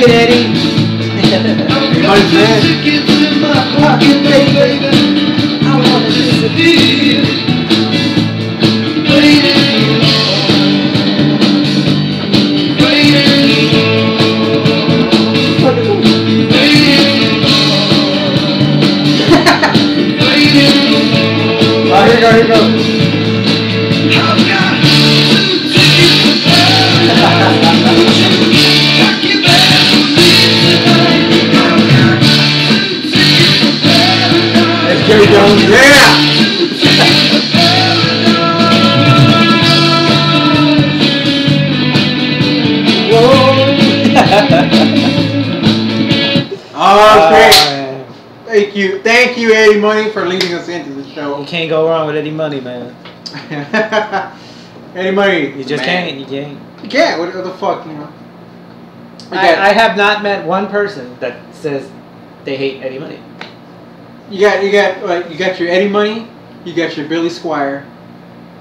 it, Eddie. Money's man. I wanna disappear. Here you go. That's Gary Jones. Yeah! Okay. Thank you, Eddie Money, for leading us into the show. You can't go wrong with Eddie Money, man. Eddie Money. You just can't. You can't. You can't. What the fuck, you know? I have not met one person that says they hate Eddie Money. You got your Eddie Money. You got your Billy Squire.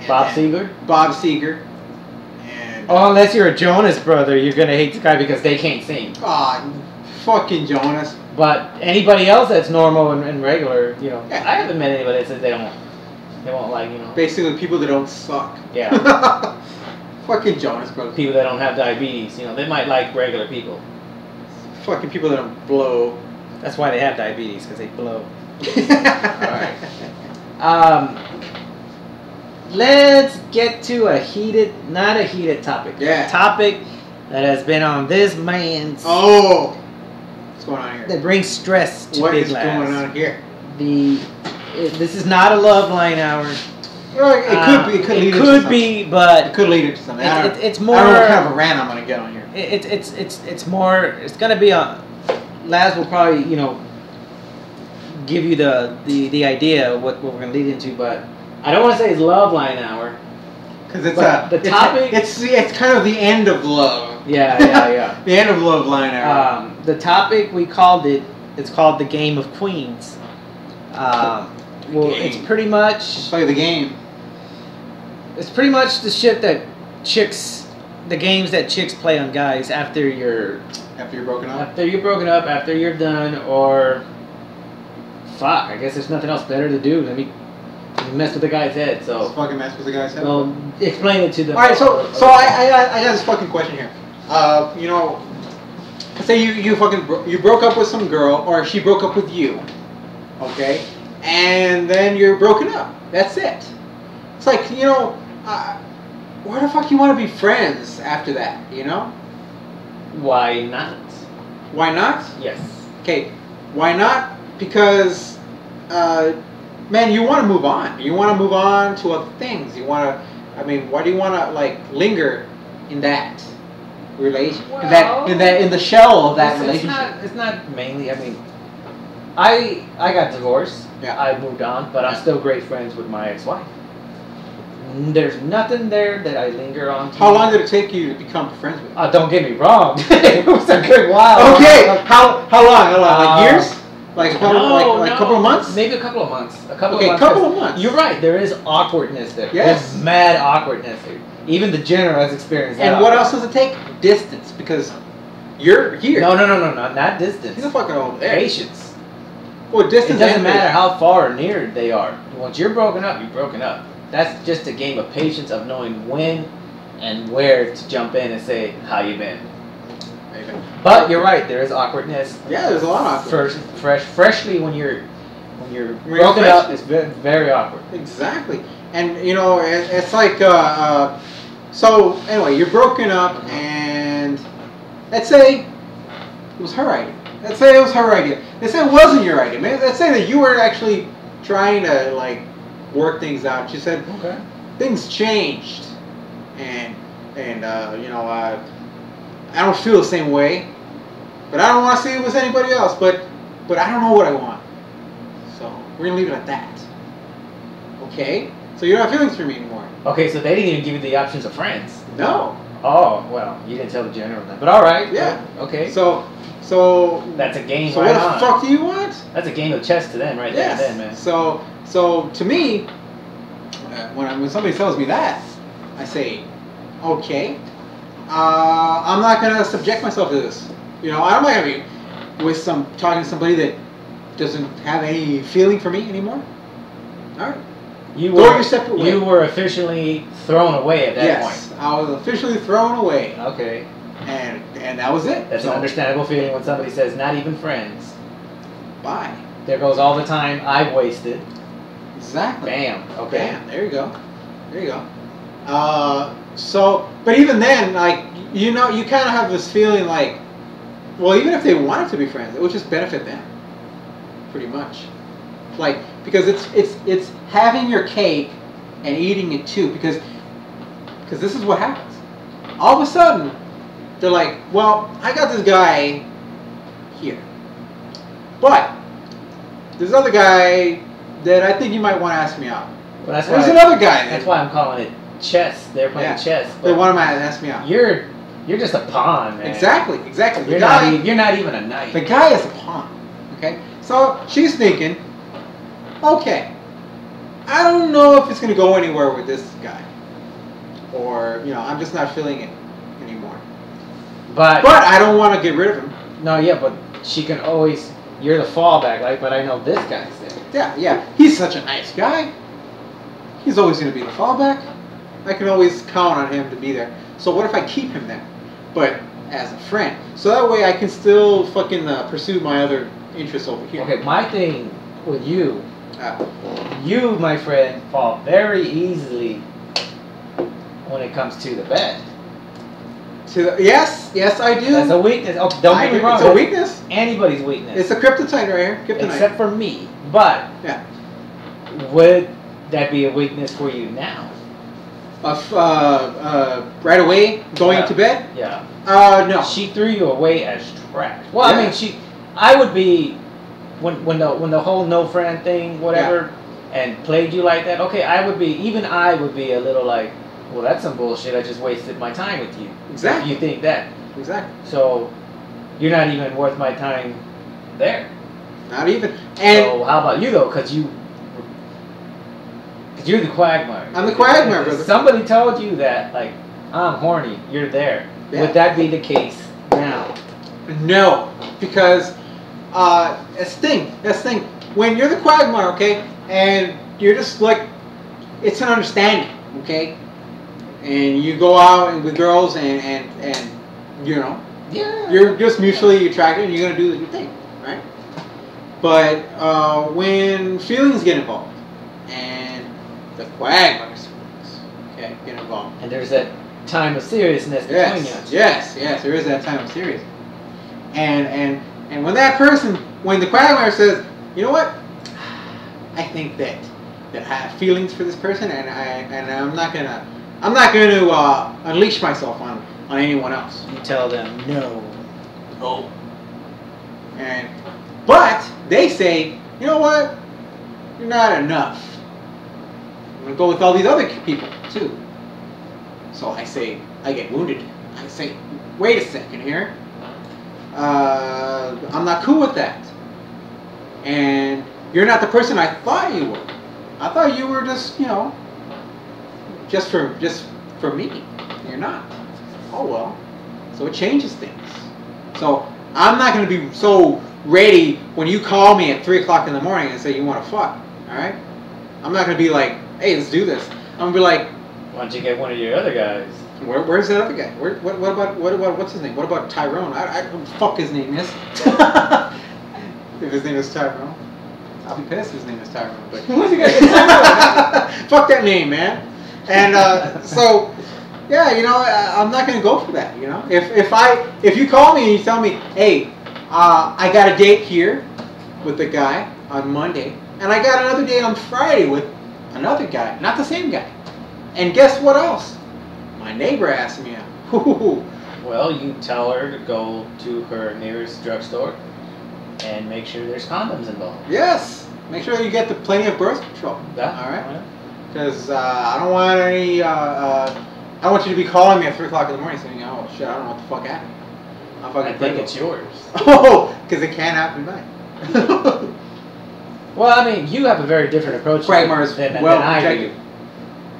Bob Seger. Bob Seger. And oh, unless you're a Jonas brother, you're gonna hate the guy because they can't sing. Fucking Jonas. But anybody else that's normal and regular, you know, yeah. I haven't met anybody that says they won't like, you know. Basically, people that don't suck. Yeah. Fucking Jonas brothers. People that don't have diabetes, you know, they might like regular people. Fucking people that don't blow. That's why they have diabetes, because they blow. Alright. Let's get to not a heated topic. Yeah. A topic that has been on this man's. Oh. What's going on here? That brings stress to What Big is Lads. going on here? This is not a love line hour. Well, it could be. It could be, but it could lead into something. It's more. I don't know what kind of a rant I'm gonna get on here. It's more. It's gonna be a. Laz will probably give you the idea of what we're gonna lead into, but I don't want to say it's love line hour. Because it's the topic. It's kind of the end of love. Yeah. The end of love line hour. The topic we called it. It's called the Game of Queens. It's pretty much. Let's play the game. It's pretty much the shit that the games that chicks play on guys after you're broken up. After you're broken up, after you're done, or fuck. I guess there's nothing else better to do. Let me mess with the guy's head. So just fucking mess with the guy's head. Well, explain it to them. All right, so I got this fucking question here. You know, say you broke up with some girl, or she broke up with you, okay, and then you're broken up. That's it. It's like, you know, where the fuck you want to be friends after that? You know? Why not? Why not? Yes. Okay. Why not? Because, man, you want to move on. You want to move on to other things. You want to. I mean, why do you want to linger in that relationship? Well, in the shell of that relationship. It's not mainly. I mean, I got divorced. Yeah. I moved on, but I'm still great friends with my ex-wife. There's nothing there that I linger on to. How long did it take you to become friends with her? Don't get me wrong. It was a good while. Okay. How long? Like years? Like a couple of months? Maybe a couple of months. A couple of months. You're right. There is awkwardness there. Yes. There's mad awkwardness there. Even the general has experienced that. And what else does it take? Distance, because you're here. No, not distance. You're fucking over there. Patience. Well, distance. It doesn't matter how far or near they are. Once you're broken up, you're broken up. That's just a game of patience, of knowing when and where to jump in and say, how you been? But you're right, there is awkwardness. Yeah, there's a lot of awkwardness. Freshly when you're broken up, it's very, very awkward. Exactly. And, you know, it's like, so, anyway, you're broken up, and let's say it was her idea. Let's say it was her idea. Let's say it wasn't your idea. Maybe let's say that you were actually trying to, work things out. She said, okay, things changed, and you know, I don't feel the same way, but I don't want to see it with anybody else, but I don't know what I want, so we're gonna leave it at that. Okay, so you don't have feelings for me anymore. Okay, so they didn't even give you the options of friends. No. Oh, well, you didn't tell the general then, but all right. Yeah. Okay. So that's a game. So what the fuck do you want? That's a game of chess to them, right there and then, man. So to me, when somebody tells me that, I say, okay, I'm not gonna subject myself to this. You know, I'm not gonna be with talking to somebody that doesn't have any feeling for me anymore. All right. Go your separate way. You were officially thrown away at that point. Yes, I was officially thrown away. Okay. And that was it. That's an understandable feeling when somebody says, not even friends. Bye. There goes all the time I've wasted. Exactly. Bam. Okay. Bam. There you go. There you go. So, but even then, like, you know, you kind of have this feeling like, well, even if they wanted to be friends, it would just benefit them. Pretty much. Like, because it's having your cake and eating it too, because this is what happens. All of a sudden, they're like, well, I got this guy here, but this other guy that I think you might want to ask me out. Well, there's another guy. That's why I'm calling it chess. They're playing chess. They want to ask me out. You're just a pawn, man. Exactly. You're not even a knight. The guy is a pawn. Okay. So she's thinking, okay, I don't know if it's going to go anywhere with this guy. Or, you know, I'm just not feeling it anymore. But I don't want to get rid of him. No, yeah, but she can always, you're the fallback, like, but I know this guy's there. Yeah. He's such a nice guy. He's always going to be the fallback. I can always count on him to be there. So what if I keep him there? But as a friend. So that way I can still fucking pursue my other interests over here. Okay, my thing with you, you, my friend, fall very easily when it comes to the bed. Yes, I do. That's a weakness. Oh, don't get me wrong. It's a weakness. Anybody's weakness. It's a kryptonite right here. Kryptonite. Except for me. But yeah, would that be a weakness for you now? Right away going to bed? Yeah. No. She threw you away as trash. Well, yeah. I mean, I would be when the whole no friend thing, whatever, and played you like that. Okay, I would be a little like, well, that's some bullshit. I just wasted my time with you. Exactly. If you think that. Exactly. So, you're not even worth my time there. Not even. And so how about you though? Because you're the quagmire. I'm the quagmire, brother. Somebody told you that, like, I'm horny. You're there. Yeah. Would that be the case now? No, because that's the thing. When you're the quagmire, okay, and you're just like, it's an understanding, okay, and you go out with girls and you know, you're just mutually attracted and you're gonna do your thing, right? But when feelings get involved and the quagmire feelings, okay, get involved, and there's that time of seriousness between you. Yes, there is that time of seriousness, and when the quagmire says, you know what, I think that I have feelings for this person, and I'm not gonna unleash myself on anyone else. You tell them no. But they say, you know what, you're not enough. I'm gonna go with all these other people too. So I get wounded. I say, wait a second here. I'm not cool with that. And you're not the person I thought you were. I thought you were just, you know, just for me. You're not. Oh well. So it changes things. So I'm not going to be so ready when you call me at 3 o'clock in the morning and say you want to fuck. All right? I'm not going to be like, hey, let's do this. I'm going to be like, why don't you get one of your other guys? Where's that other guy? What about what's his name? What about Tyrone? I don't fuck his name is. If his name is Tyrone, I'll be pissed if his name is Tyrone. But fuck that name, man. And so, yeah, you know, I'm not gonna go for that. You know, if you call me and you tell me, hey, I got a date here with the guy on Monday, and I got another date on Friday with another guy, not the same guy. And guess what else? My neighbor asked me out. Well, you tell her to go to her nearest drugstore and make sure there's condoms involved. Yes. Make sure you get plenty of birth control. Yeah. All right. Because I don't want any. I don't want you to be calling me at 3 o'clock in the morning saying, "Oh shit, I don't know what the fuck happened." I think it's yours. Oh, because it can happen tonight. Well, I mean, you have a very different approach than I do.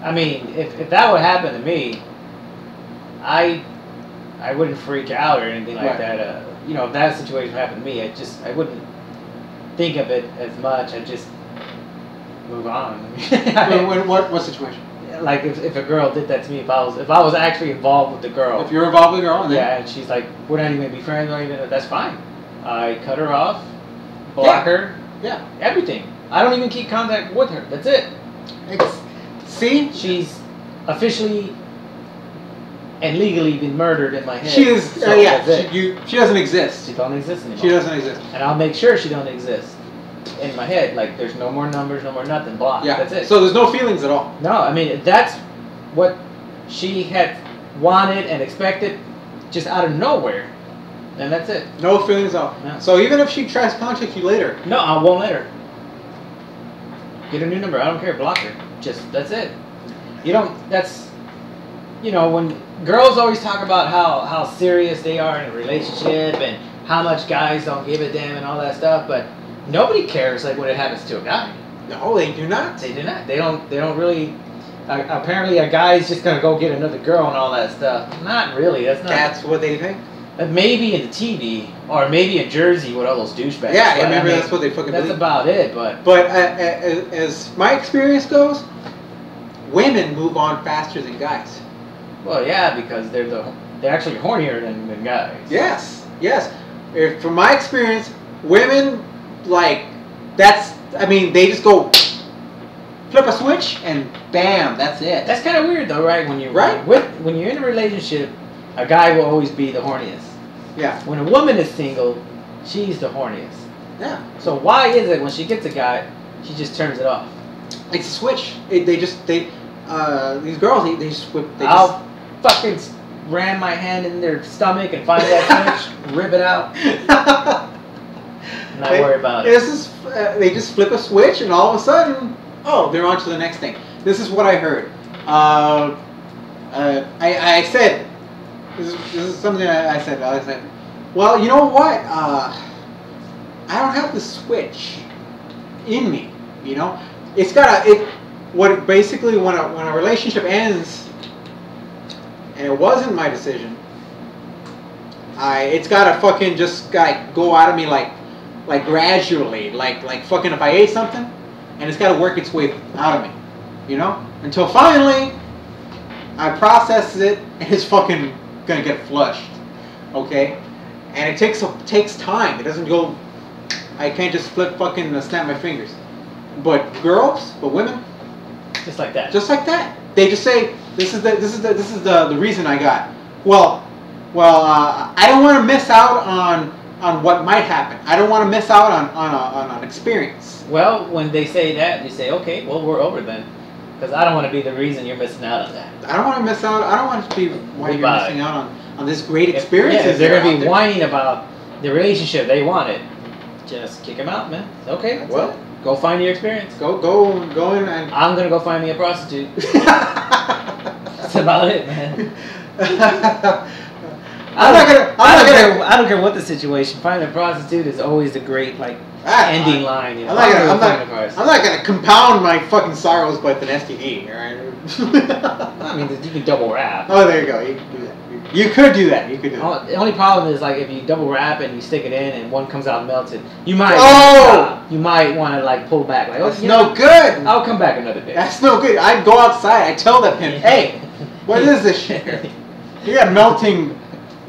I mean, if that would happen to me, I wouldn't freak out or anything like that. you know, if that situation happened to me, I wouldn't think of it as much. I'd just move on. What situation? Like if a girl did that to me, if I was actually involved with the girl. If you're involved with the girl, then yeah, and she's like, we're not even gonna be friends or anything. That's fine. I cut her off, block her. Yeah. Everything. I don't even keep contact with her. That's it. See? She's officially and legally been murdered in my head. She is. So she doesn't exist. She don't exist anymore. She doesn't exist. And I'll make sure she don't exist in my head. Like there's no more numbers, no more nothing. Block. Yeah. That's it. So there's no feelings at all. No, I mean that's what she had wanted and expected, just out of nowhere. And that's it. No feelings at all. No. So even if she tries to contact you later. No, I won't let her. Get a new number. I don't care. Block her. Just that's it. You don't. That's. You know, when girls always talk about how serious they are in a relationship and how much guys don't give a damn and all that stuff, but nobody cares like when it happens to a guy. No, they do not. They do not. They don't really. Apparently, a guy's just gonna go get another girl and all that stuff. Not really. That's not. That's what they think. Maybe in the TV, or maybe in Jersey with all those douchebags. Yeah, I mean, that's what they fucking that's believe. about it, but... But as my experience goes, women move on faster than guys. Well, yeah, because they're actually hornier than guys. Yes, yes. From my experience, women, like, that's, I mean, they just go flip a switch and bam, that's it. That's kind of weird though, right? When you're in a relationship, a guy will always be the horniest. Yeah. When a woman is single, she's the horniest. Yeah. So why is it when she gets a guy, she just turns it off? It's a switch. These girls, they just whip. I'll fucking ram my hand in their stomach and find that switch, rip it out. Not worry about it. They just flip a switch and all of a sudden, oh, they're on to the next thing. This is what I heard. I said, this is something I said. Well, you know what? I don't have the switch in me. You know, basically when a relationship ends, and it wasn't my decision, it's gotta fucking just like go out of me like gradually, like fucking if I ate something, and it's gotta work its way out of me, you know, until finally I process it and it's fucking gonna get flushed, okay, and it takes time. It doesn't go. I can't just snap my fingers. But women, just like that. Just like that. They just say, this is the reason I got. Well, I don't want to miss out on what might happen. I don't want to miss out on an experience. Well, when they say that, you say, okay, well, we're over then. Because I don't want to be the reason you're missing out on that. I don't want to miss out. I don't want to be why you're missing out on this great experience. If they're going to be whining about the relationship they wanted, just kick them out, man. Okay, well, it. Go find your experience. Go in and... I'm going to go find me a prostitute. That's about it, man. I don't care what the situation. Finding a prostitute is always a great ending line. You know? I'm not gonna compound my fucking sorrows with an STD. Alright. I mean, you can double wrap. Oh, there you go. You can do that. You could do that. The only problem is if you double wrap and you stick it in and one comes out melted, you might want to pull back. That's no good. I'll come back another day. That's no good. I'd go outside. I tell that pimp, hey, what is this shit? You got melting.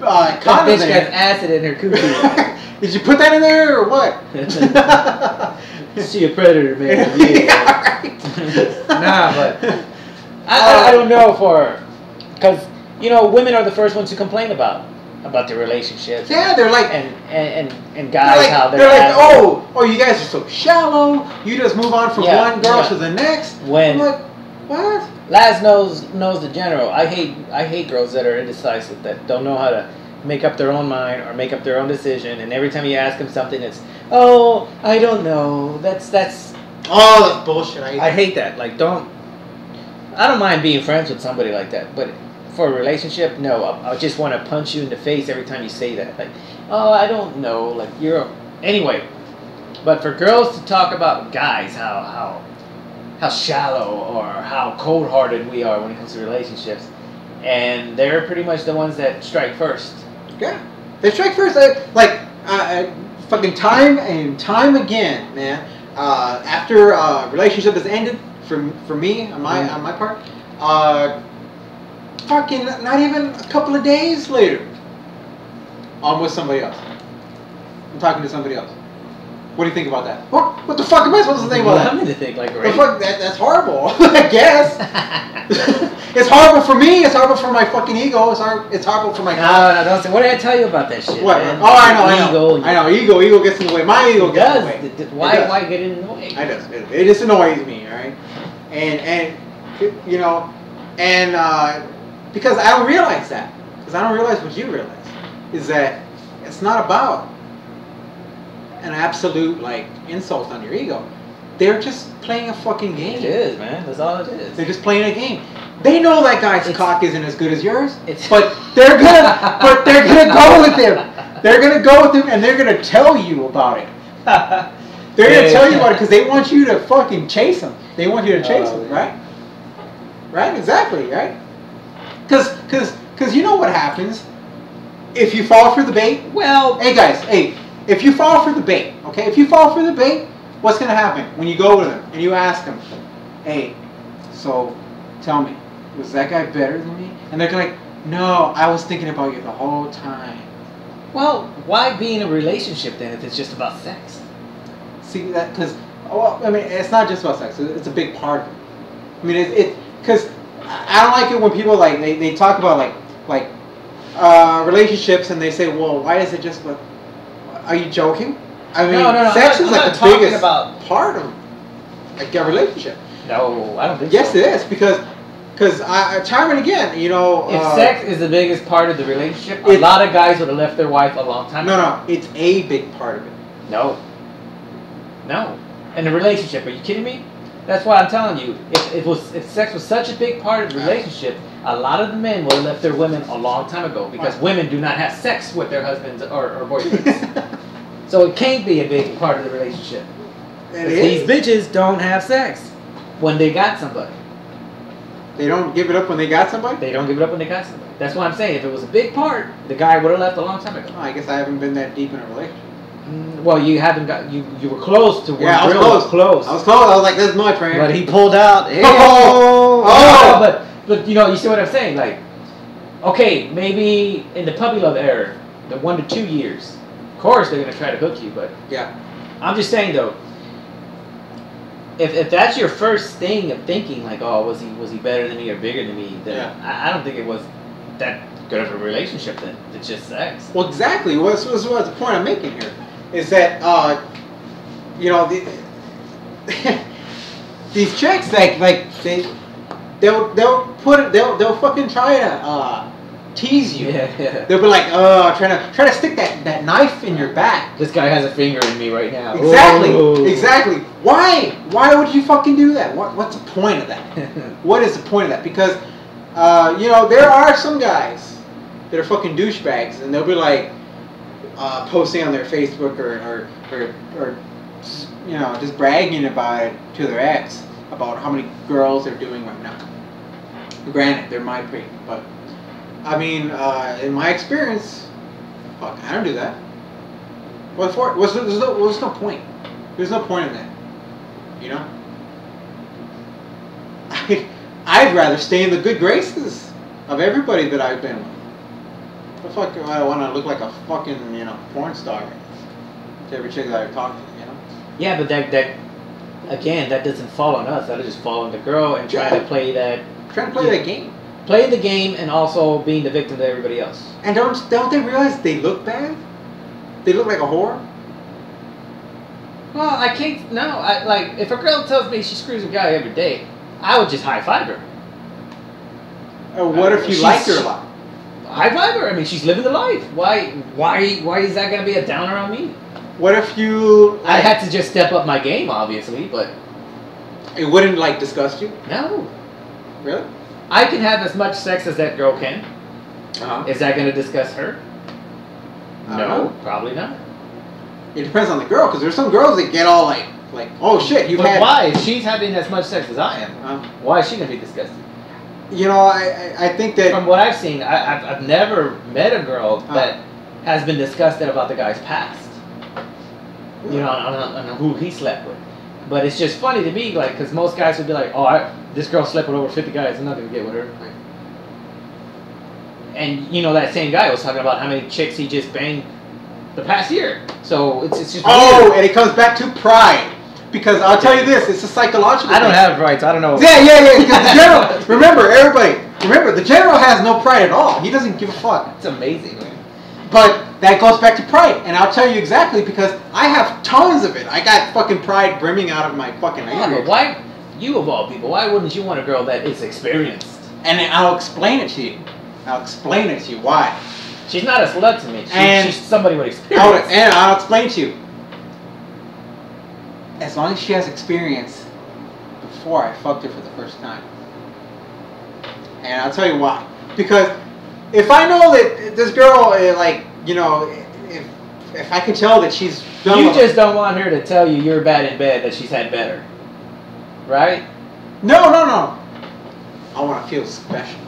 That bitch got acid in her coochie. Did you put that in there or what? She a predator, man. Yeah, right. Nah, but I don't know because women are the first ones to complain about their relationships. Yeah, they're like and guys they're like oh you guys are so shallow. You just move on from one girl to the next. When I'm like, what? Last knows the general. I hate girls that are indecisive, that don't know how to make up their own mind or make up their own decision, and every time you ask them something, it's I don't know. That's bullshit. I hate that. I don't mind being friends with somebody like that, but for a relationship, no. I just want to punch you in the face every time you say that. I don't know. Anyway. But for girls to talk about guys, how shallow or how cold-hearted we are when it comes to relationships, and they're pretty much the ones that strike first. Yeah. They strike first. Fucking time and time again, man. After a relationship has ended, for me on my part, fucking not even a couple of days later, I'm with somebody else. I'm talking to somebody else. What do you think about that? What the fuck am I supposed to think about that? I'm gonna think like the fuck, that's horrible. I guess. It's horrible for me. It's horrible for my fucking ego. It's horrible for my. No, don't say. What did I tell you about that shit? What? Man? Oh, I know. Ego gets in the way. My ego gets in the way. Why get in the way? I does. It just annoys me, all right? And you know, and because I don't realize that. Because I don't realize what you realize is that it's not about an absolute like insult on your ego. They're just playing a fucking game. It is, man. That's all it is. They're just playing a game. They know that guy's cock isn't as good as yours, It's but they're gonna go with him. They're gonna go with him, and they're gonna tell you about it. They're gonna tell you about it because they want you to fucking chase them. They want you to chase them, right? Right? Exactly, right? Because you know what happens if you fall for the bait. Well, hey guys, if you fall for the bait, okay? If you fall for the bait, what's gonna happen when you go to them and you ask them, hey, so tell me, was that guy better than me? And they're like, no, I was thinking about you the whole time. well, why be in a relationship then if it's just about sex? See that? Because, well, I mean, it's not just about sex. It's a big part of it. I mean, because I don't like it when people like they talk about like relationships and they say, well, why is it just? Are you joking? I mean, no, sex is like the biggest about part of like a relationship. No, I don't think yes, so. Yes, it is because time and again, you know. If sex is the biggest part of the relationship, a lot of guys would have left their wife a long time ago. No, it's a big part of it. No. In a relationship, are you kidding me? That's why I'm telling you, if sex was such a big part of the relationship, a lot of the men would have left their women a long time ago because women do not have sex with their husbands or boyfriends. So it can't be a big part of the relationship. These bitches don't have sex when they got somebody. They don't give it up when they got somebody? They don't give it up when they got somebody. That's what I'm saying. If it was a big part, the guy would have left a long time ago. Oh, I guess I haven't been that deep in a relationship. Well, you haven't got you were close to one. Yeah, I was close. I was close. I was like, "This is my friend." But he pulled out. But you know, you see what I'm saying? Like, okay, maybe in the puppy love era, the 1 to 2 years, of course they're gonna try to hook you. But yeah, I'm just saying though, if that's your first thing of thinking, like, oh, was he better than me or bigger than me? Then I don't think it was that good of a relationship. Then it's just sex. Well, exactly. What's the point I'm making here? Is that you know these chicks they'll fucking try to tease you. Yeah. They'll be like trying to stick that knife in your back. This guy has a finger in me right now. Exactly. Why would you fucking do that? What's the point of that? What is the point of that? Because you know there are some guys that are fucking douchebags and they'll be like. Posting on their Facebook or you know just bragging about it to their ex about how many girls they're doing right now. Granted, they're my breed, but I mean, in my experience, fuck, I don't do that. What for? There's no point. There's no point in that. You know. I'd rather stay in the good graces of everybody that I've been with. The fuck I want to look like a fucking, you know, porn star to every chick that I've talked to, you know? Yeah, but that again, that doesn't fall on us. That is just fall on the girl and trying to play that. Trying to play that game. Playing the game and also being the victim to everybody else. And don't they realize they look bad? They look like a whore? Well, I can't. No, like if a girl tells me she screws a guy every day, I would just high five her. Or what if you liked her a lot? High five her. I mean, she's living the life. Why is that gonna be a downer on me? What if you? I had to just step up my game, obviously, but it wouldn't like disgust you. No. Really? I can have as much sex as that girl can. Uh-huh. Is that gonna disgust her? No, know. probably not. It depends on the girl, because there's some girls that get all like, oh shit, you've had. But why? If she's having as much sex as I am, why is she gonna be disgusted? You know, I think that from what I've seen, I've never met a girl that has been disgusted about the guy's past. You know, on who he slept with. But it's just funny to me, like, because most guys would be like, oh, this girl slept with over 50 guys, I'm not going to get with her. And, you know, that same guy was talking about how many chicks he just banged the past year. So it's just weird. And it comes back to pride. Because I'll tell you this, it's a psychological I don't thing. have pride, so I don't know. Yeah. Because the general, remember, the general has no pride at all. He doesn't give a fuck. It's amazing, man. But that goes back to pride. And I'll tell you exactly because I have tons of it. I got fucking pride brimming out of my fucking Yeah, but why, you of all people, why wouldn't you want a girl that is experienced? And I'll explain it to you. Why. She's not a slut to me. She's somebody with experience. I'll explain to you. As long as she has experience before I fucked her for the first time. And I'll tell you why. Because if I know that this girl, like, you know, if I can tell that she's done. You just don't want her to tell you you're bad in bed, that she's had better. Right? No. I want to feel special.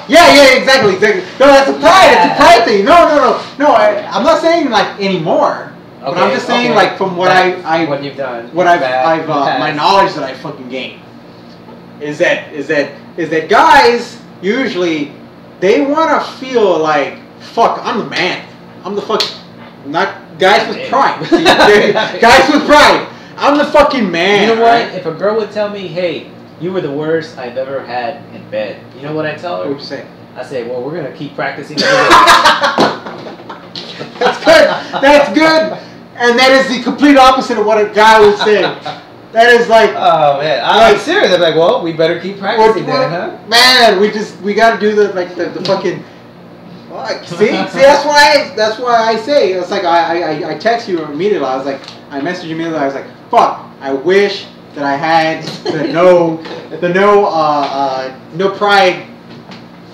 Yeah, exactly. No, that's a pride. It's a pride thing. No. I'm not saying like anymore. Okay, but I'm just saying like from what what you've done, what I've my knowledge that I fucking gained is that guys usually they want to feel like fuck, I'm the man. I'm the fuck, not guys with pride. Guys with pride. I'm the fucking man. You know what? Right? If a girl would tell me, hey, you were the worst I've ever had in bed, you know what I tell her? What would you say? I say, well, we're gonna keep practicing. That's good. And that is the complete opposite of what a guy would say. That is like, oh man, I'm serious. I'm like, well, we better keep practicing then, huh? Man, we got to do the fucking. See, that's why I say it's like I text you immediately. I was like, I messaged you immediately. I was like, fuck, I wish that I had the no pride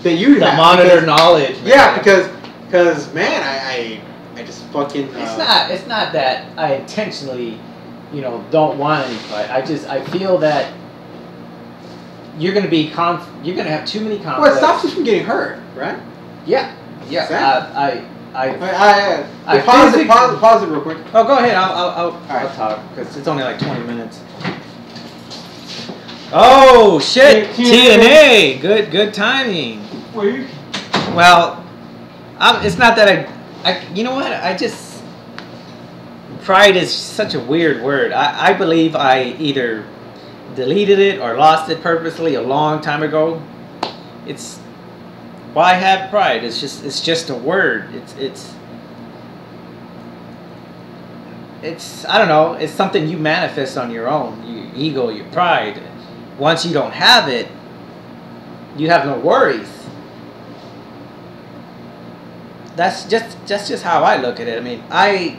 that you have. The monitor knowledge. Man. Yeah, because man, I just fucking. It's not that I intentionally, you know, don't want any pride. I feel that you're gonna be you're gonna have too many conflicts. Well, it stops you from getting hurt, right? Yeah. Exactly. Pause it real quick. Oh, go ahead. I'll talk because it's only like 20 minutes. Oh shit! TNA. Good timing. Well, it's not that I. You know what? Pride is such a weird word. I believe I either deleted it or lost it purposely a long time ago. It's why have pride? It's just a word. It's I don't know. It's something you manifest on your own. Your ego, your pride. Once you don't have it, you have no worries. That's just how I look at it. I mean, I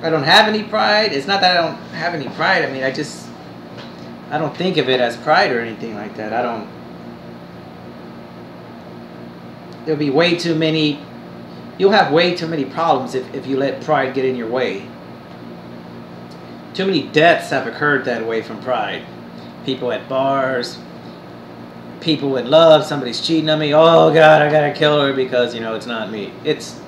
don't have any pride. It's not that I don't have any pride. I mean, I don't think of it as pride or anything like that. There'll be way too many. You'll have way too many problems if you let pride get in your way. Too many deaths have occurred that way from pride. People at bars. People in love, somebody's cheating on me. Oh God, I gotta kill her because you know it's not me. It's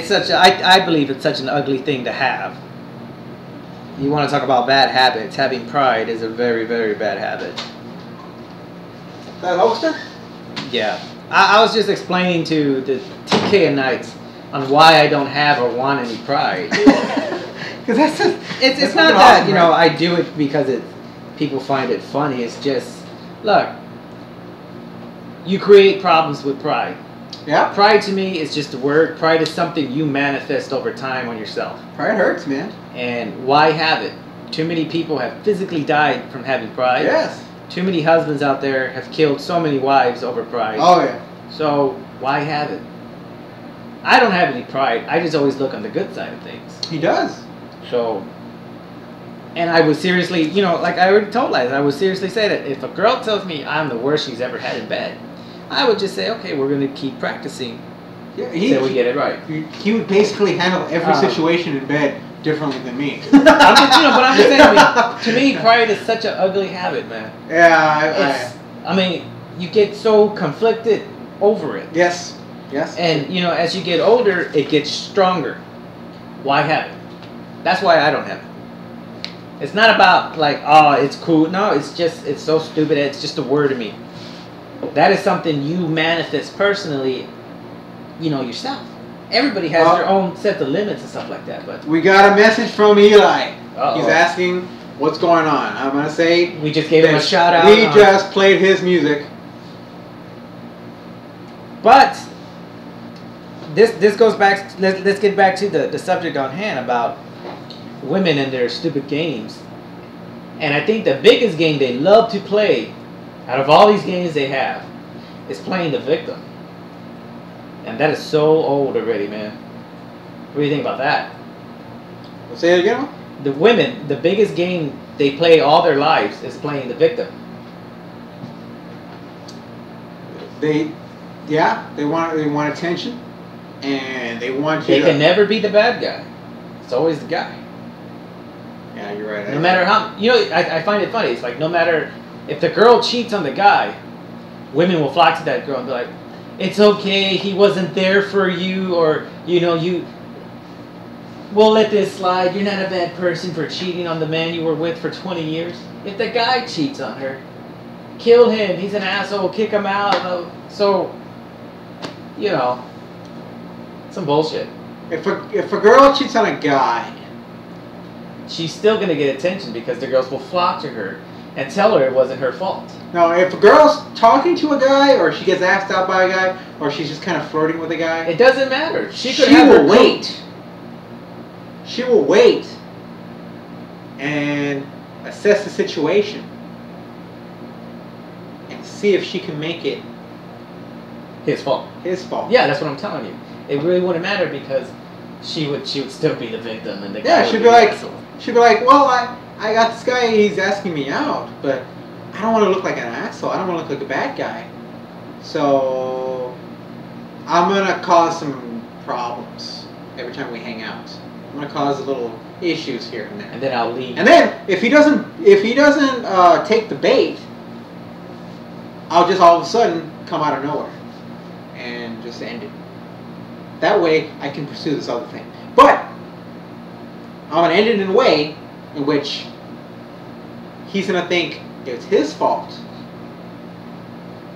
such I believe it's such an ugly thing to have. You want to talk about bad habits? Having pride is a very, very bad habit. That hoster? Yeah, I was just explaining to the TKites on why I don't have or want any pride. Because it's not that awesome, you know I do it because people find it funny. It's just. Look, you create problems with pride. Yeah. Pride to me is just a word. Pride is something you manifest over time on yourself. Pride hurts, man. And why have it? Too many people have physically died from having pride. Yes. Too many husbands out there have killed so many wives over pride. Oh, yeah. So why have it? I don't have any pride. I just always look on the good side of things. He does. So... And I would seriously, you know, like I already told Liza, I would seriously say that if a girl tells me I'm the worst she's ever had in bed, I would just say, okay, we're going to keep practicing until we get it right. He would basically handle every situation in bed differently than me. But I'm just saying, to me, pride is such an ugly habit, man. Yeah, I mean, you get so conflicted over it. Yes. Yes. And you know, as you get older, it gets stronger. Why have it? That's why I don't have it. It's not about like, oh, it's cool. No, it's just, it's so stupid. It's just a word to me. That is something you manifest personally, you know, yourself. Everybody has their own set of limits and stuff like that. But we got a message from Eli. Uh-oh. He's asking what's going on. I'm gonna say we just gave him a shout out. We just played his music. But this goes back. Let's get back to the subject on hand about women and their stupid games. And I think the biggest game they love to play, out of all these games they have, is playing the victim. And that is so old already, man. What do you think about that? Say it again. The women, the biggest game they play all their lives is playing the victim. They want attention, and they want you. They can never be the bad guy. It's always the guy. Yeah, you're right. No matter how, you know, I find it funny. It's like no matter if the girl cheats on the guy, women will flock to that girl and be like, "It's okay, he wasn't there for you," or you know, we'll let this slide. You're not a bad person for cheating on the man you were with for 20 years. If the guy cheats on her, kill him. He's an asshole. Kick him out. So, you know, some bullshit. If a girl cheats on a guy, she's still gonna get attention because the girls will flock to her and tell her it wasn't her fault. No, if a girl's talking to a guy, or she gets asked out by a guy, or she's just kind of flirting with a guy, it doesn't matter. She will wait. She will wait and assess the situation and see if she can make it his fault. His fault. Yeah, that's what I'm telling you. It really wouldn't matter because she would still be the victim, and the guy would she'd be like, well, I got this guy. He's asking me out, but I don't want to look like an asshole. I don't want to look like a bad guy. So I'm gonna cause some problems every time we hang out. I'm gonna cause little issues here and there. And then I'll leave. And then if he doesn't take the bait, I'll just all of a sudden come out of nowhere and just end it. That way I can pursue this other thing. But I'm gonna end it in a way in which he's gonna think it's his fault.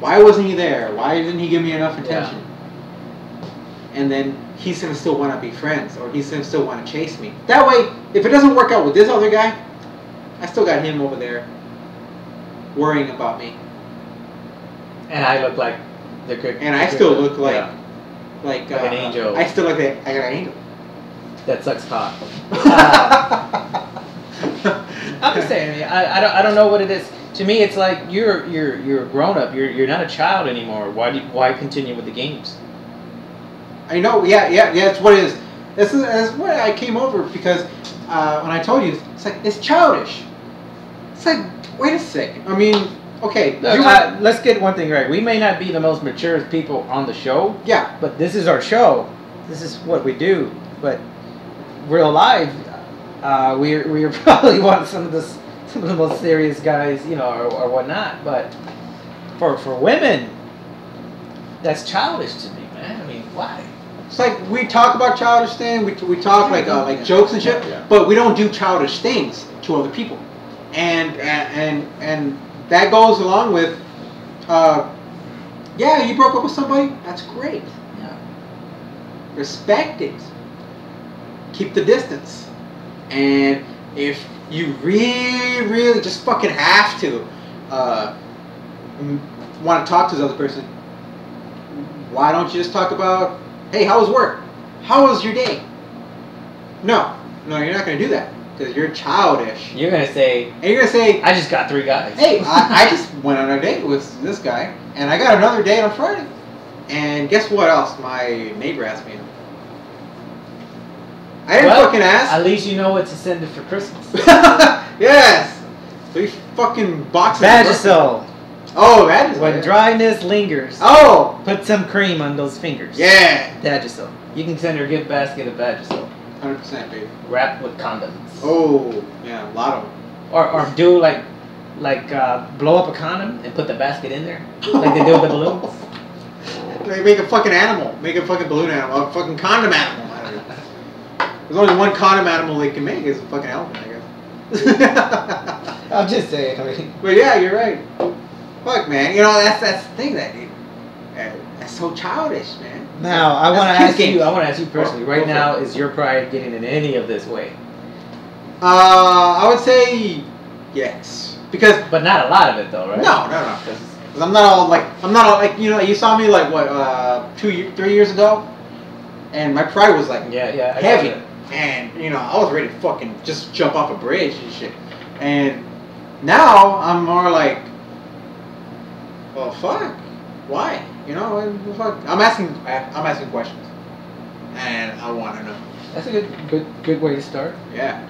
Why wasn't he there? Why didn't he give me enough attention? Yeah. And then he's gonna still want to be friends, or he's gonna still want to chase me. That way, if it doesn't work out with this other guy, I still got him over there worrying about me. And I look like the good. And I still look like an angel. I still look like I got an angel. That sucks cock. I'm just saying. I don't know what it is. To me, it's like you're a grown up. You're not a child anymore. Why continue with the games? I know. Yeah. That's what it is. This is why I came over, because when I told you, it's like it's childish. It's like, wait a second. I mean, okay. Look, let's get one thing right. We may not be the most mature people on the show. Yeah. But this is our show. This is what we do. But real life, we're probably some of the most serious guys, you know, or whatnot. But for women, that's childish to me, man. I mean, why? It's like we talk about childish things. We talk like jokes and shit, but we don't do childish things to other people, and that goes along with, yeah, you broke up with somebody. That's great. Yeah. Respect it. Keep the distance, and if you really just fucking have to want to talk to this other person, why don't you just talk about, hey, how was work? How was your day? No, you're not going to do that, because you're childish. You're going to say, I just got 3 guys. Hey, I just went on a date with this guy, and I got another date on Friday. And guess what else my neighbor asked me? I didn't fucking ask. At least you know what to send it for Christmas. Yes. 3 fucking boxes. Vagisil. Oh, that is when dryness lingers. Oh. Put some cream on those fingers. Yeah. Vagisil. You can send her a gift basket of Vagisil. 100%, baby. Wrapped with condoms. Oh, yeah, a lot of them. Or do like blow up a condom and put the basket in there, like they do with the balloons. They make a fucking animal. Make a fucking balloon animal. A fucking condom animal. I don't know. There's only one condom animal they can make is a fucking elephant, I guess. I'm just saying. I mean. But yeah, you're right. Fuck, man. You know, that's the thing that that's so childish, man. Now, I want to ask you. I want to ask you personally. Right Go now, is your pride getting in any of this way? I would say yes, because. But not a lot of it, though, right? No. Because I'm not all like you know, you saw me like what 3 years ago, and my pride was like heavy, and you know I was ready to fucking just jump off a bridge and shit, and now I'm more like, well, fuck, why? You know, fuck. I'm asking questions, and I want to know. That's a good way to start. Yeah.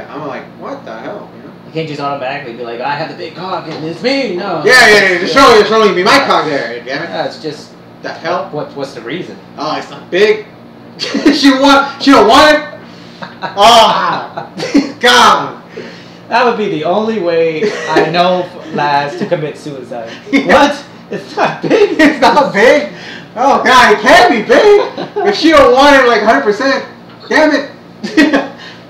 I'm like, what the hell, you know? You can't just automatically be like, I have the big cock and it's me. No. Yeah. Just show me my cock there, damn it. Yeah, it's just the hell. What's the reason? Oh, it's not big. She don't want it. Oh, God. That would be the only way I know lads to commit suicide. Yeah. What? It's not big. It's not big. Oh God, it can't be big. If she don't want it like 100%, damn it.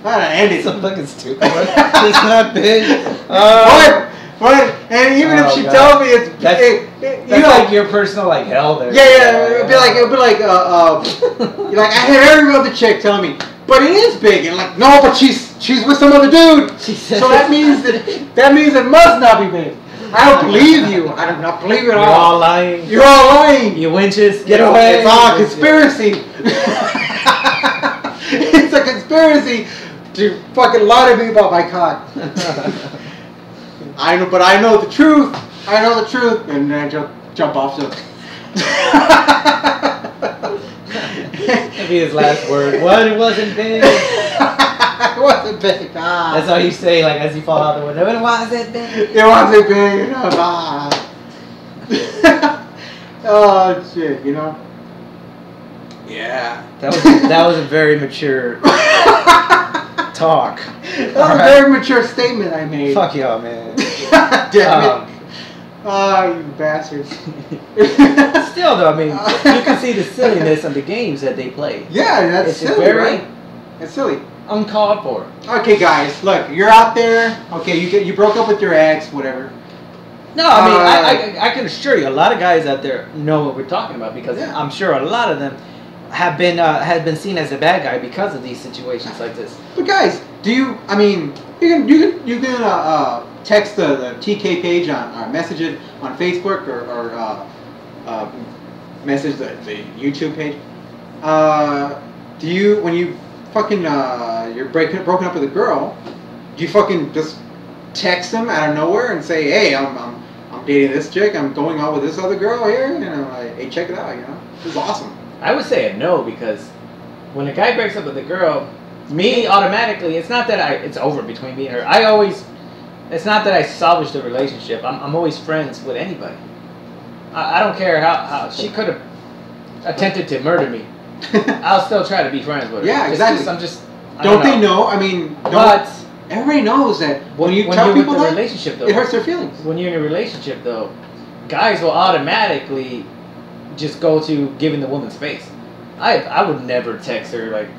End it. So fucking stupid. It's not big. What? And even if she tells me it's big, that's like your personal like hell there. Yeah. It'd be like you're like I had every other chick telling me, but it is big, and like no, but she's with some other dude. So that means it must not be big. I don't believe you. I do not believe it all. You're all lying. You're all lying. You winches. Get away. It's all a conspiracy. It's a conspiracy to fucking lie to me about my cock. I know the truth. And then I jump off. So. Maybe his last word. What? It wasn't big. It wasn't big. Ah. That's all you say, like as you fall out the window. It wasn't big. It wasn't big enough. Oh shit! You know. Yeah. That was a very mature talk. That was a very mature statement I made. Fuck y'all, man. Damn it. Oh, you bastards. Still, though, I mean, you can see the silliness of the games that they play. Yeah, that's it's silly, right? It's silly. Uncalled for. Okay, guys, look, you're out there. Okay, you broke up with your ex, whatever. No, I mean, I can assure you, a lot of guys out there know what we're talking about because I'm sure a lot of them have been seen as a bad guy because of these situations like this. But guys, you can text the TK page on message it on Facebook or message the YouTube page. Do you when you fucking you're broken up with a girl, do you fucking just text them out of nowhere and say, hey, I'm dating this chick, I'm going out with this other girl here, you know, hey, check it out, you know, this is awesome. I would say a no because when a guy breaks up with a girl, me automatically, it's not that it's over between me and her. It's not that I salvaged the relationship. I'm always friends with anybody. I don't care how she could have attempted to murder me. I'll still try to be friends with her. Yeah, exactly. Don't they know? I mean, everybody knows that when you tell people that, relationship, though, it hurts their feelings. When you're in a relationship, though, guys will automatically just go to giving the woman space. I would never text her like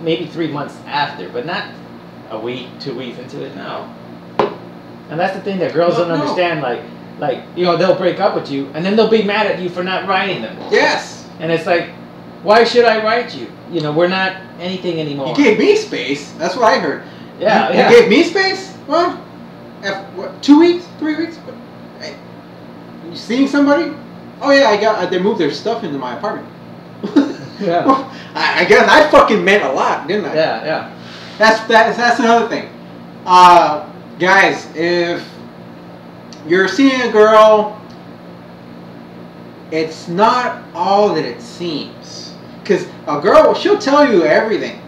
maybe 3 months after, but not a week, 2 weeks into it. No. And that's the thing that girls don't understand. Like you know, they'll break up with you and then they'll be mad at you for not writing them. Yes. And it's like, why should I write you? You know, we're not anything anymore. You gave me space. That's what I heard. Yeah. You gave me space? What? 2 weeks? 3 weeks? Hey, you seeing somebody? Oh yeah, they moved their stuff into my apartment. Yeah. Well, I guess I fucking meant a lot, didn't I? Yeah. That's another thing. Guys, if you're seeing a girl, it's not all that it seems. Because a girl, she'll tell you everything.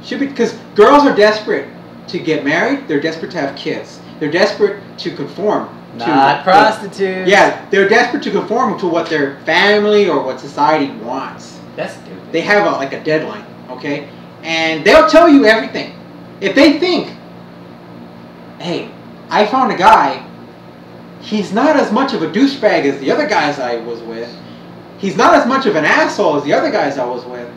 Because girls are desperate to get married. They're desperate to have kids. They're desperate to conform. Not prostitutes. Yeah, they're desperate to conform to what their family or what society wants. That's stupid. They have a deadline, okay? And they'll tell you everything. If they think, hey, I found a guy, he's not as much of a douchebag as the other guys I was with, he's not as much of an asshole as the other guys I was with.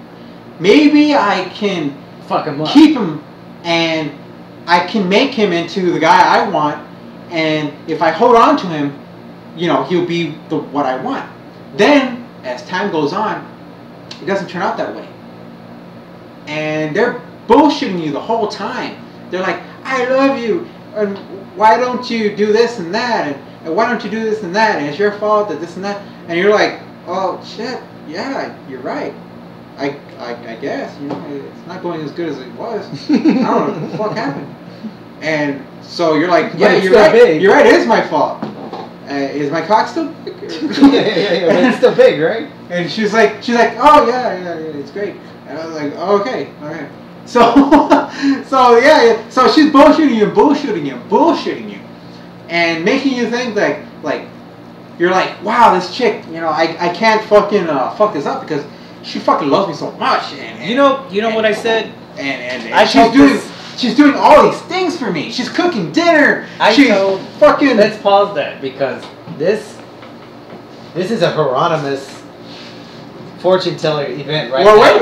Maybe I can fuck him up. Keep him, and I can make him into the guy I want. And if I hold on to him, he'll be what I want. Then, as time goes on, it doesn't turn out that way. And they're bullshitting you the whole time. They're like, I love you, and why don't you do this and that, and why don't you do this and that, and it's your fault that this and that. And you're like, oh shit, yeah, you're right. I guess, it's not going as good as it was. I don't know what the fuck happened. And so you're like, yeah, you're right. Big. You're right, it is my fault. Is my cock still big? yeah, but it's still big, right? And she's like, oh yeah, it's great. And I was like, oh, okay. So, so she's bullshitting you, and making you think like you're like, wow, this chick, I can't fucking fuck this up because she fucking loves me so much. And you know what I said? And she's doing all these things for me. She's cooking dinner. Fucking. Let's pause that because this is a Hieronymus fortune teller event, right? Well, wait,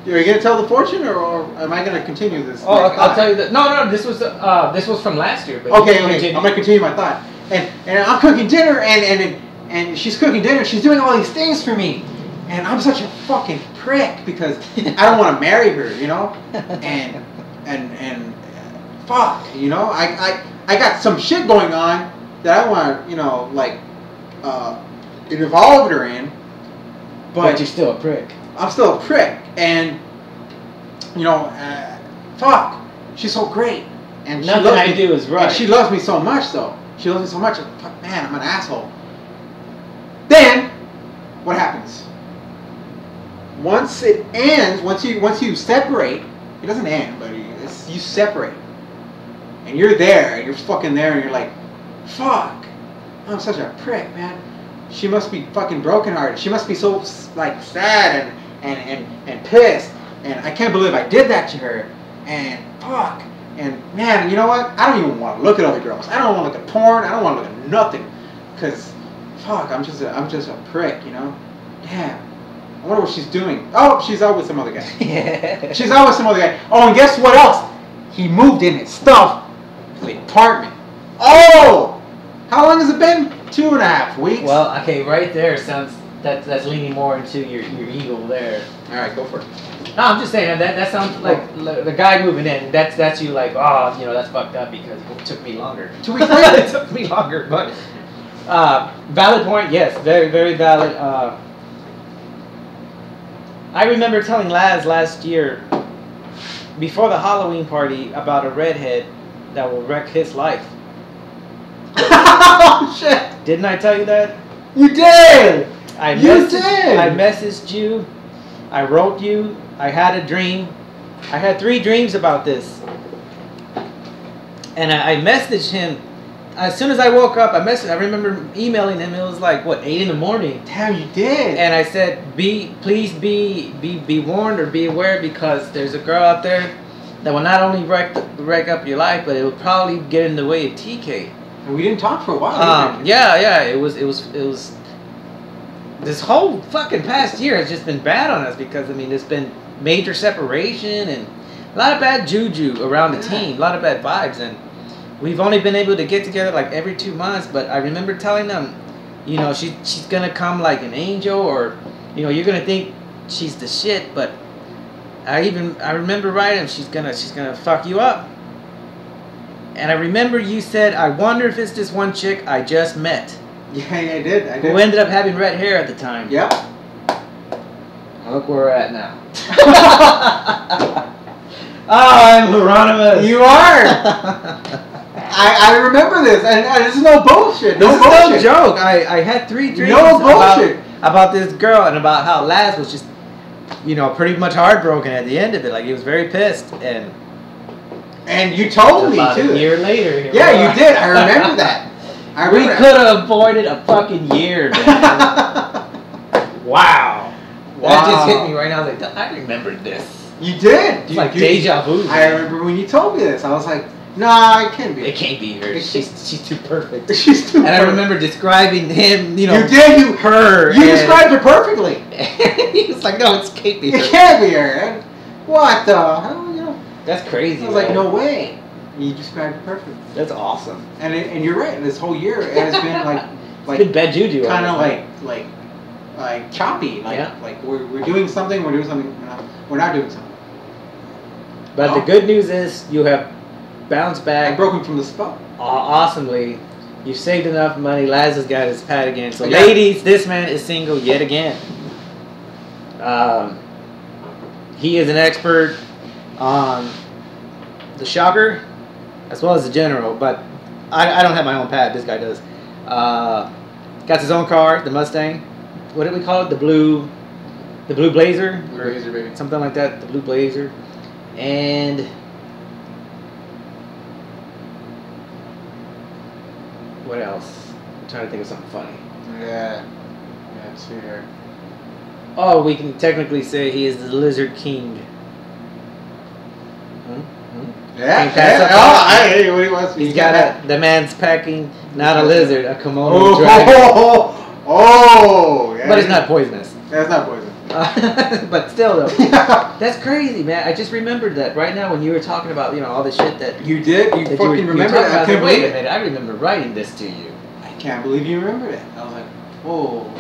are you gonna tell the fortune, or am I gonna continue this? Oh, I'll tell you that. No, this was from last year. But okay, I'm gonna continue my thought. And I'm cooking dinner, and she's cooking dinner. She's doing all these things for me, and I'm such a fucking prick because I don't want to marry her, and fuck, I got some shit going on that I want to, involve her in, but you're still a prick. I'm still a prick, and fuck, she's so great, and nothing I do is right. And she loves me so much, though. She loves me so much. Fuck, man, I'm an asshole. Then, what happens? Once it ends, once you separate, it doesn't end, but you separate, and you're there, and you're fucking there, and you're like, fuck, I'm such a prick, man. She must be fucking brokenhearted. She must be so sad and pissed, and I can't believe I did that to her, and fuck, and man, you know what? I don't even want to look at other girls. I don't want to look at porn. I don't want to look at nothing, cause fuck, I'm just a prick, Damn. I wonder what she's doing. Oh, she's out with some other guy. She's out with some other guy. Oh, and guess what else? He moved in his stuff to the apartment. Oh! How long has it been? 2.5 weeks? Well, okay, right there sounds... That's leaning more into your ego there. Alright, go for it. No, I'm just saying, that sounds like the guy moving in. That's you like, oh, that's fucked up because it took me longer. 2 weeks later? It took me longer, but... valid point, yes. Very, very valid. I remember telling Laz last year, before the Halloween party, about a redhead that will wreck his life. Oh shit! Didn't I tell you that? You did! I messaged you. I wrote you. I had a dream. I had 3 dreams about this. And I messaged him. As soon as I woke up, I remember emailing him. It was like, what, 8 in the morning. Damn, you did. And I said, please be warned or be aware because there's a girl out there that will not only wreck up your life, but it will probably get in the way of TK. And we didn't talk for a while. Yeah. It was. This whole fucking past year has just been bad on us because there's been major separation and a lot of bad juju around the team, a lot of bad vibes, and we've only been able to get together like every 2 months. But I remember telling them, she's gonna come like an angel, or you're gonna think she's the shit. But I remember writing, she's gonna fuck you up. And I remember you said, I wonder if it's this one chick I just met. Yeah, I did. Who ended up having red hair at the time. Yep. Look where we're at now. I'm Hieronymus. You are. I remember this, and this is no bullshit. No joke. I had 3 dreams. No bullshit. About this girl and about how Laz was just, pretty much heartbroken at the end of it. Like he was very pissed And you told me about too. A year later. Yeah, you did. I remember that. We could have avoided a fucking year, man. Wow. That just hit me right now. I was like, I remembered this. You did. It's like deja vu. I remember when you told me this. I was like, Nah, it can't be. It can't be her. She's too perfect. She's too. And I remember describing him. You know, you did. You her. You described her perfectly. He was like, no, it can't be her. It can't be her. What the hell? You know. That's crazy. I was like, no way. You described it perfectly. That's awesome. And you're right. This whole year it has been like it's been bad juju. Kind of like choppy. Like we're doing something. We're doing something. We're not doing something. But the good news is you have bounced back. I broke him from the spot. Awesomely. You've saved enough money. Laz has got his pad again. So ladies, this man is single yet again. He is an expert on the shocker as well as the general, but I don't have my own pad. This guy does. Got his own car, the Mustang. What did we call it? The blue Blazer? Blue Blazer, baby. Something like that. The Blue Blazer. And what else? I'm trying to think of something funny. Yeah. Let's see here. Oh, we can technically say he is the Lizard King. Yeah. Hey, what he wants. He's got the man's packing, not a lizard, a kimono dragon. Oh, yeah. But it's not poisonous. That's not poisonous. But still, though, that's crazy, man. I just remembered that right now when you were talking about, all the shit that you did. You fucking remember it. I couldn't wait a minute. I remember writing this to you. I can't believe you remembered it. I was like, whoa.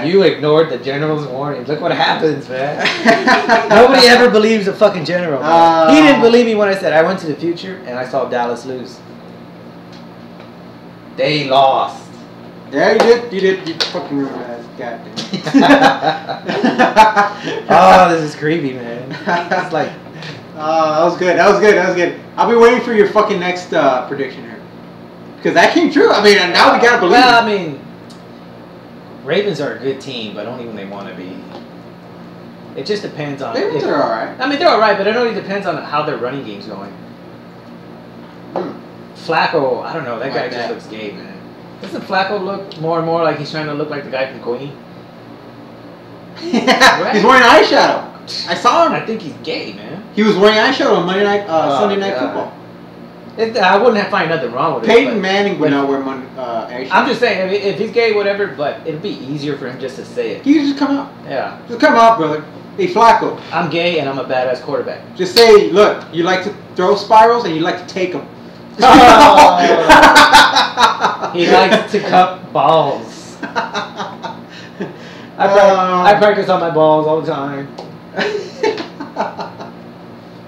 You ignored the general's warning. Look what happens, man. Nobody ever believes a fucking general. He didn't believe me when I said I went to the future and I saw Dallas lose. They lost. Yeah, you did. You did. You fucking remember that. Goddamn. Oh, this is creepy, man. It's like. That was good. That was good. That was good. I'll be waiting for your fucking next prediction here. Because that came true. I mean, now we gotta believe. Well, I mean, Ravens are a good team, but only when they want to be. It just depends on. Ravens are alright. I mean, they're alright, but it only depends on how their running game's going. Flacco, I don't know. That guy just looks gay, man. Doesn't Flacco look more and more like he's trying to look like the guy from Queen? Right? He's wearing eyeshadow. I saw him. I think he's gay, man. He was wearing eyeshadow on Sunday Night Football. I wouldn't find nothing wrong with it. Peyton Manning would not wear eyeshadow. I'm just saying, if he's gay, whatever, but it'd be easier for him just to say it. He just come out. Yeah. Just come out, brother. Hey, Flacco. I'm gay and I'm a badass quarterback. Just say, look, you like to throw spirals and you like to take them. He likes to cup balls. I practice on my balls all the time.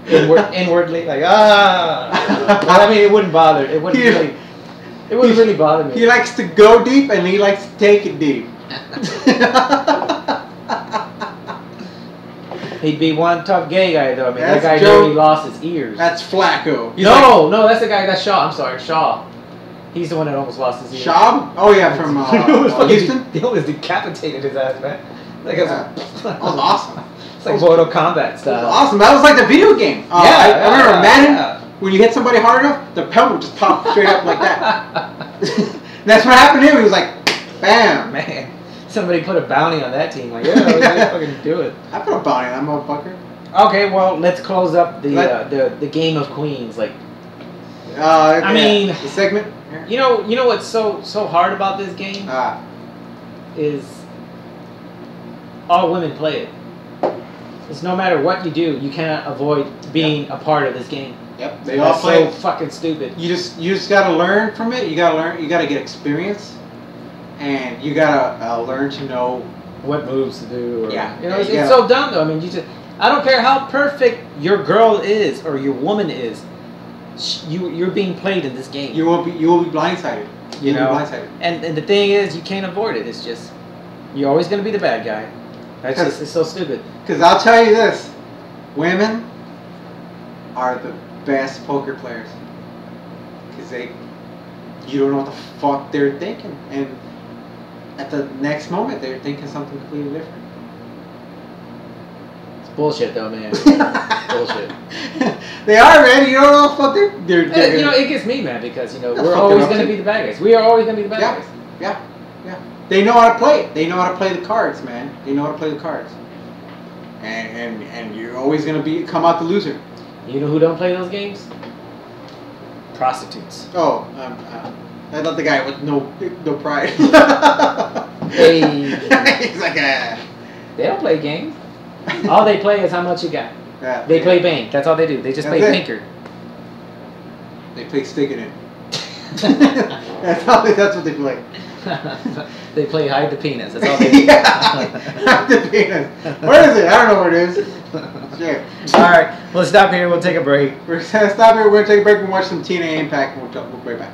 Inwardly, like Well, I mean, it wouldn't bother. It wouldn't really bother me. He likes to go deep and he likes to take it deep. He'd be one tough gay guy, though. I mean, That's that guy nearly lost his ears. That's Flacco. No, that's the guy. That's Shaw. I'm sorry, Shaw. He's the one that almost lost his ears. Shaw? Oh yeah, from Houston. He almost decapitated his ass, man. That was awesome. It's like Mortal Kombat style. That was awesome. That was like the video game. I remember Madden. When you hit somebody hard enough, the pelt would just pop straight up like that. That's what happened to him. He was like, bam. Man, somebody put a bounty on that team. Like, yeah, let's fucking do it. I put a bounty on that motherfucker. Okay, well, let's close up the game of Queens. Like, I mean, the segment. You know what's so hard about this game is all women play it. It's no matter what you do, you cannot avoid being a part of this game. Yep, they all play. So fucking stupid. You just gotta learn from it. You gotta learn. You gotta get experience, and you gotta learn to know what moves to do. Yeah, it's so dumb though. I mean, I don't care how perfect your girl is or your woman is. You're being played in this game. You will be blindsided. You know, blindsided. And the thing is, you can't avoid it. It's just you're always gonna be the bad guy. It's so stupid. Because I'll tell you this, women are the best poker players. Because you don't know what the fuck they're thinking, and at the next moment they're thinking something completely different. It's bullshit, though, man. Bullshit. They are, man. You don't know what the fuck they're you know, it gets me, man, because we're always going to be the bad guys. We are always going to be the bad guys. Yeah. They know how to play it. They know how to play the cards, man. They know how to play the cards. And you're always gonna come out the loser. You know who don't play those games? Prostitutes. Oh, I thought the guy with no pride. Hey. He's like, They don't play games. All they play is how much you got. Yeah, They play bank. That's all they do. They just play banker. They play sticking it. That's what they play. They play hide the penis. That's all they do. Yeah, hide the penis. Where is it? I don't know where it is. Shit. All right, we'll stop here. We'll take a break. We're gonna stop here. We're gonna take a break and watch some TNA Impact. We'll be right back.